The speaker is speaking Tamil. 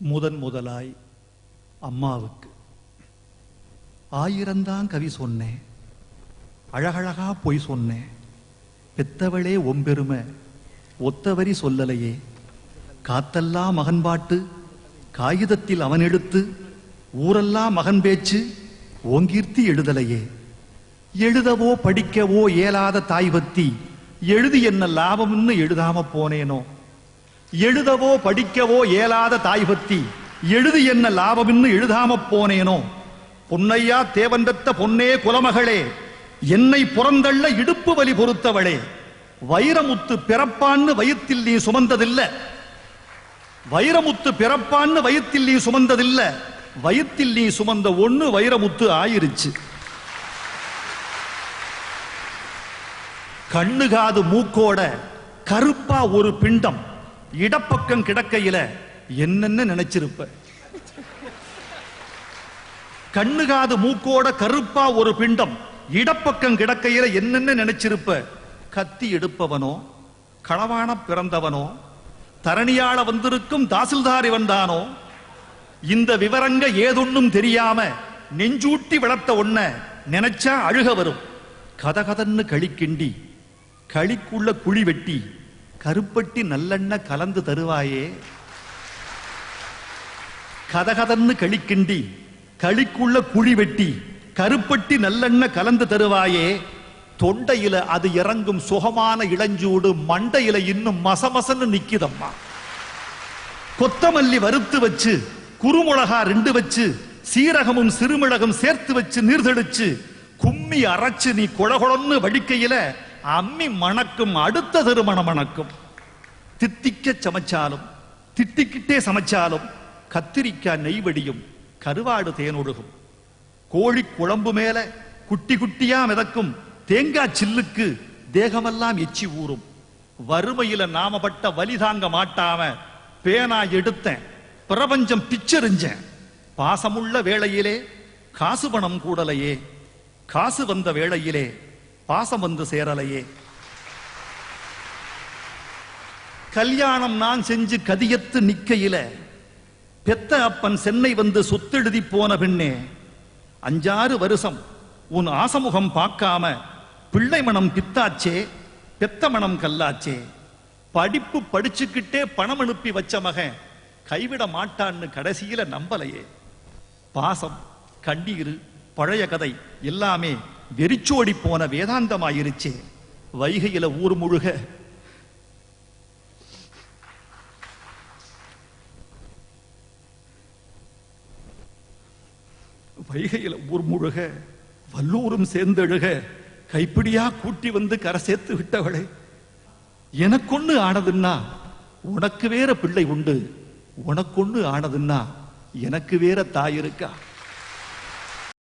முதலாய் அம்மாவுக்கு 1000 கவி சொன்னேன், அழகழகா பொய் சொன்னேன், பெத்தவளே ஒம்பெருமை ஒத்தவரி சொல்லலையே, காத்தெல்லாம் மகன் பாட்டு காகிதத்தில் அவன் எடுத்து ஊரெல்லாம் மகன் பேச்சு ஓங்கீர்த்தி எழுதலையே, எழுதவோ படிக்கவோ இயலாத தாய் பத்தி எழுதி என்ன லாபம்னு எழுதாம போனேனோ, எழுதவோ படிக்கவோ இயலாத தாய் பத்தி எழுதி என்ன லாபம்னு எழுதாம போனேனோ, பொன்னையா தேவந்தத்த பொன்னே குலமகளே என்னை புறந்தள்ள இடுப்பு வலி பொறுத்தவளே, வைரமுத்து பிறப்பான்னு வயிற்றில் நீ சுமந்ததில்ல, வைரமுத்து பிறப்பான்னு வயிற்றில் நீ சுமந்ததில்ல, வயிற்றில் நீ சுமந்த ஒண்ணு வைரமுத்து ஆயிருச்சு. கண்ணு காது மூக்கோட கருப்பா ஒரு பிண்டம் இடப்பக்கம் கிடக்கையில என்னென்ன நினைச்சிருப்ப, கண்ணு காது மூக்கோட கருப்பா ஒரு பிண்டம் இடப்பக்கம் கிடக்கையில என்னென்ன நினைச்சிருப்ப, கத்தி எடுப்பவனோ களவான பிறந்தவனோ தரணியாள வந்திருக்கும் தாசில்தார் இவன்தானோ, இந்த விவரங்க ஏதொன்னும் தெரியாம நெஞ்சூட்டி வளர்த்த ஒன்ன நினைச்சா அழுக வரும். கதகதன்னு களிக்கிண்டி களிக்குள்ள குழி வெட்டி கருப்பட்டி நல்லெண்ண கலந்து தருவாயே, கதகதன்னு களிக்கிண்டி களிக்குள்ள குழி வெட்டி கருப்பட்டி நல்லெண்ண கலந்து தருவாயே, தொண்டையில அது இறங்கும் சுகமான இளஞ்சூடு மண்டையில இன்னும் மசமசன்னு நிக்குதம்மா. கொத்தமல்லி வறுத்து வச்சு குறுமுளகா 2 வச்சு சீரகமும் சிறுமிளகும் சேர்த்து வச்சு நீர்தெளிச்சு கும்மி அரைச்சு நீ கொழகொழன்னு வடிக்கையில அம்மி மணக்கும், அடுத்த திருமணம் மணக்கும். தித்திக்க சமைச்சாலும் திட்டிக்கிட்டே சமைச்சாலும் கத்திரிக்காய் நெய்வடியும், கருவாடு தேனொழுகும். கோழி குழம்பு மேல குட்டி குட்டியா மிதக்கும் தேங்காய் சில்லுக்கு தேகமெல்லாம் எச்சி ஊறும். வறுமையில நாமப்பட்ட வலி தாங்க மாட்டாம பேனா எடுத்தேன், பிரபஞ்சம் பிச்செறிஞ்சேன். பாசமுள்ள வேளையிலே காசு பணம் கூடலையே, காசு வந்த வேளையிலே பாசம் வந்து சேரலையே. கல்யாணம் நான் செஞ்சு கதியத்து நிக்கையில பெத்த அப்பன் சென்னை வந்து சொத்தெழுதி போன பெண்ணே, 5-6 வருஷம் உன் ஆசமுகம் பார்க்காம பிள்ளை மனம் பித்தாச்சே, பெத்த மனம் கல்லாச்சே. படிப்பு படிச்சுக்கிட்டே பணம் அனுப்பி வச்ச மகன் கைவிட மாட்டான்னு கடைசியில நம்பலையே. பாசம் கண்ணீர் பழைய கதை எல்லாமே வெறிச்சோடி போன வேதாந்தமாயிருச்சே. வைகையில ஊர் முழுக வைகையில ஊர் முழுக வல்லூரும் சேர்ந்தெழுக கைப்பிடியா கூட்டி வந்து கரை சேர்த்து விட்டவளே, எனக்கொன்னு ஆனதுன்னா உனக்கு வேற பிள்ளை உண்டு, உனக்கொன்னு ஆனதுன்னா எனக்கு வேற தாய் இருக்கா.